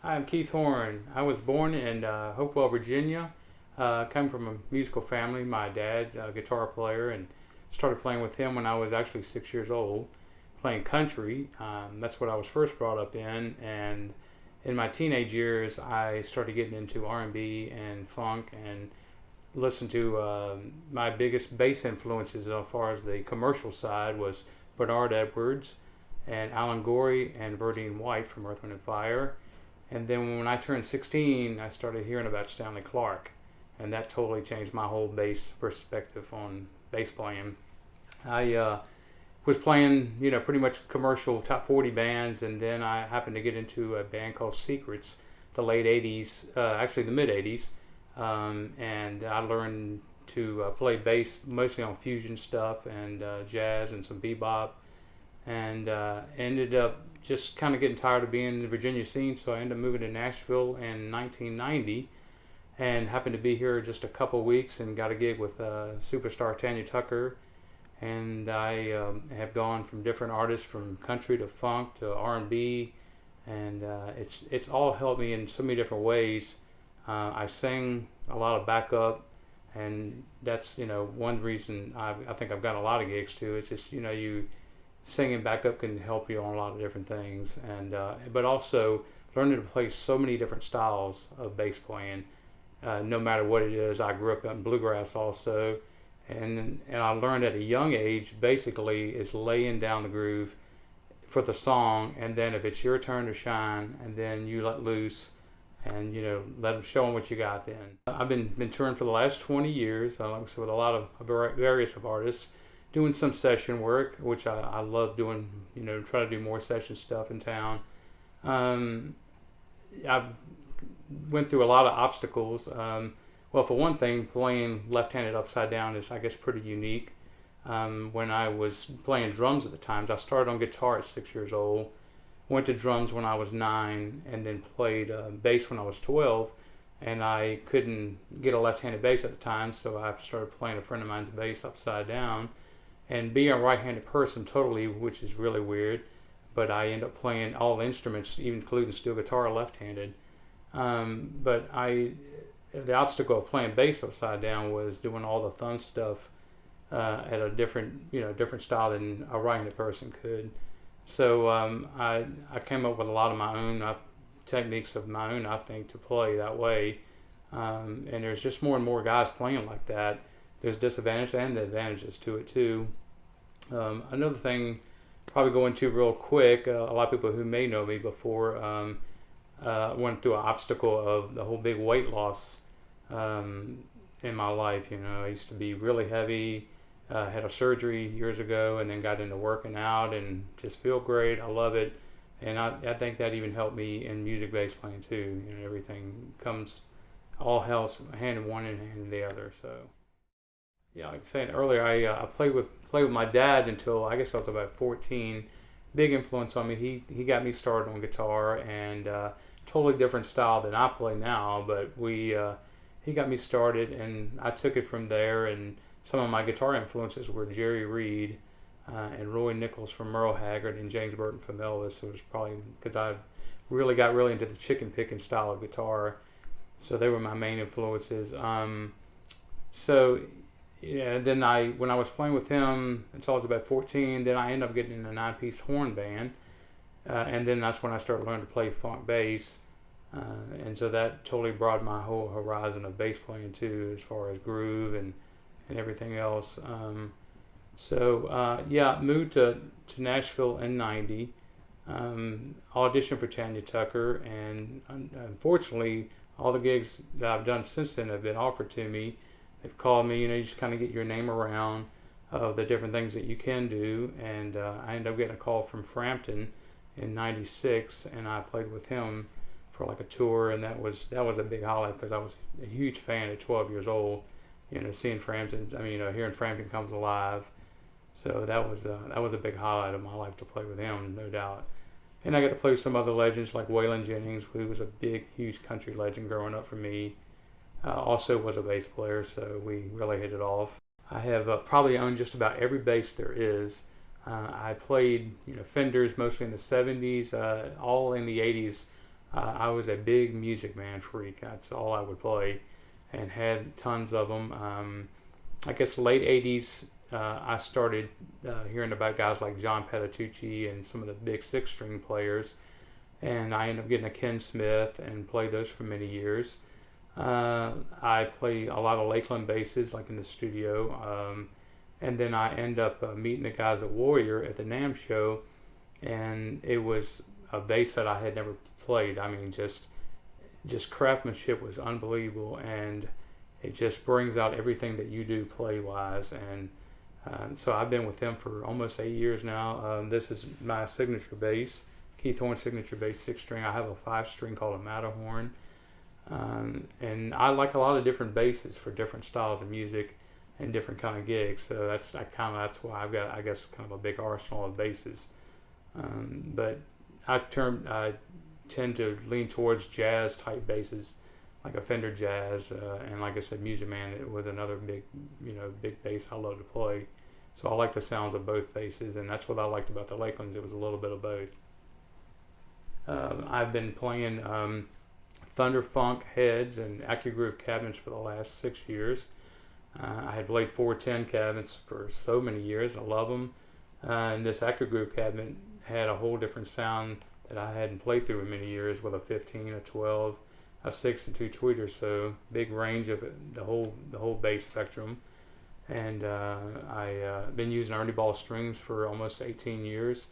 I'm Keith Horne. I was born in Hopewell, Virginia. Come from a musical family. My dad, a guitar player, and started playing with him when I was actually 6 years old, playing country. That's what I was first brought up in. And in my teenage years, I started getting into R&B and funk and listened to my biggest bass influences as far as the commercial side was Bernard Edwards and Alan Gorey and Verdine White from Earth, Wind & Fire. And then when I turned 16, I started hearing about Stanley Clarke, and that totally changed my whole bass perspective on bass playing. I was playing, pretty much commercial top 40 bands, and then I happened to get into a band called Secrets, the late 80s, actually the mid 80s, and I learned to play bass mostly on fusion stuff and jazz and some bebop, and ended up just kind of getting tired of being in the Virginia scene, so I ended up moving to Nashville in 1990 and happened to be here just a couple weeks and got a gig with superstar Tanya Tucker. And I have gone from different artists, from country to funk to R&B, and it's all helped me in so many different ways. I sing a lot of backup, and that's one reason I think I've got a lot of gigs too. It's just you singing backup can help you on a lot of different things, and but also learning to play so many different styles of bass playing, no matter what it is. I grew up in bluegrass also, and I learned at a young age basically is laying down the groove for the song, and then if it's your turn to shine, and then you let loose and let them show them what you got. Then I've been touring for the last 20 years, with a lot of various of artists, doing some session work, which I love doing, try to do more session stuff in town. I've went through a lot of obstacles. Well, for one thing, playing left-handed upside down is, I guess, pretty unique. When I was playing drums at the times, I started on guitar at 6 years old, went to drums when I was 9, and then played bass when I was 12, and I couldn't get a left-handed bass at the time, so I started playing a friend of mine's bass upside down. And being a right-handed person totally, which is really weird, but I end up playing all instruments, even including steel guitar, left-handed. But the obstacle of playing bass upside down was doing all the thumb stuff at a different style than a right-handed person could. So I came up with a lot of my own techniques of my own, I think, to play that way. And there's just more and more guys playing like that. There's disadvantages and the advantages to it too. Another thing, probably go into real quick, a lot of people who may know me before went through an obstacle of the whole big weight loss in my life. I used to be really heavy, had a surgery years ago, and then got into working out and just feel great. I love it. And I think that even helped me in music bass playing too. Everything comes, all helps hand in one and hand in the other. So. Yeah, like I was saying earlier, I played with my dad until I guess I was about 14. Big influence on me. He got me started on guitar, and totally different style than I play now. But he got me started, and I took it from there. And some of my guitar influences were Jerry Reed and Roy Nichols from Merle Haggard and James Burton from Elvis. It was probably because I really got into the chicken picking style of guitar, so they were my main influences. Yeah, then when I was playing with him until I was about 14, then I ended up getting in a 9-piece horn band, and then that's when I started learning to play funk bass, and so that totally broadened my whole horizon of bass playing too, as far as groove and everything else. Moved to Nashville in '90, auditioned for Tanya Tucker, and unfortunately all the gigs that I've done since then have been offered to me. They've called me, you just kind of get your name around of the different things that you can do. And I ended up getting a call from Frampton in '96, and I played with him for like a tour, and that was a big highlight because I was a huge fan at 12 years old. Seeing Frampton, hearing Frampton Comes Alive. So that was a big highlight of my life to play with him, no doubt. And I got to play with some other legends like Waylon Jennings, who was a big, huge country legend growing up for me. Also was a bass player, so we really hit it off. I have probably owned just about every bass there is. I played, Fenders mostly in the 70s, all in the 80s. I was a big Music Man freak. That's all I would play, and had tons of them. I guess late 80s, I started hearing about guys like John Petitucci and some of the big 6-string players, and I ended up getting a Ken Smith and played those for many years. I play a lot of Lakeland basses, like in the studio, and then I end up meeting the guys at Warrior at the NAMM show, and it was a bass that I had never played. Just craftsmanship was unbelievable, and it just brings out everything that you do play-wise. And so I've been with them for almost 8 years now. This is my signature bass, Keith Horne signature bass, 6-string. I have a 5-string called a Matterhorn. And I like a lot of different basses for different styles of music and different kind of gigs. So that's why I've got, I guess, kind of a big arsenal of basses. But I tend to lean towards jazz type basses, like a Fender Jazz, and like I said, Music Man, it was another big bass I love to play. So I like the sounds of both basses, and that's what I liked about the Lakelands. It was a little bit of both. I've been playing Thunder Funk heads and AccuGroove cabinets for the last 6 years. I had played 410 cabinets for so many years. I love them. And this AccuGroove cabinet had a whole different sound that I hadn't played through in many years, with a 15, a 12, a 6, and 2 tweeters. So big range of the whole bass spectrum. And I've been using Ernie Ball strings for almost 18 years.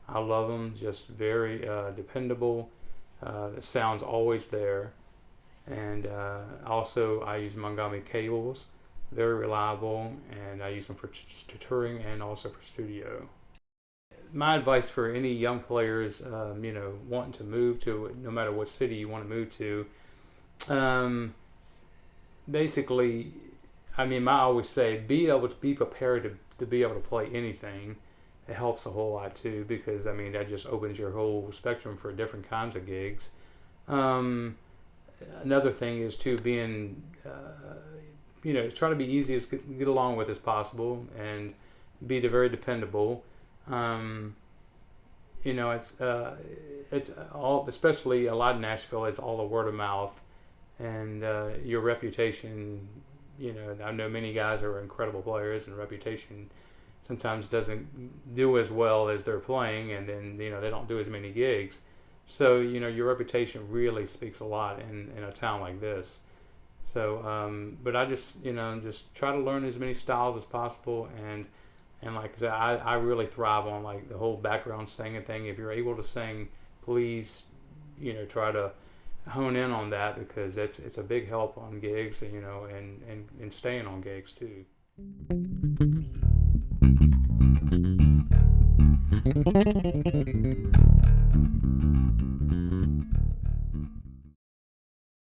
I love them. Just very dependable. The sound's always there. And also I use Montgomery cables, very reliable, and I use them for touring and also for studio. My advice for any young players, wanting to move to, no matter what city you want to move to, basically, I always say, be prepared to be able to play anything. It helps a whole lot too, because that just opens your whole spectrum for different kinds of gigs. Another thing is to being, try to be easy as get along with as possible, and be very dependable. It's all, especially a lot in Nashville, is all the word of mouth, and your reputation. I know many guys are incredible players, and reputation sometimes doesn't do as well as they're playing, and then they don't do as many gigs. So your reputation really speaks a lot in a town like this. So but I just try to learn as many styles as possible, and like I said, I really thrive on like the whole background singing thing. If you're able to sing, please try to hone in on that, because it's a big help on gigs, and staying on gigs too.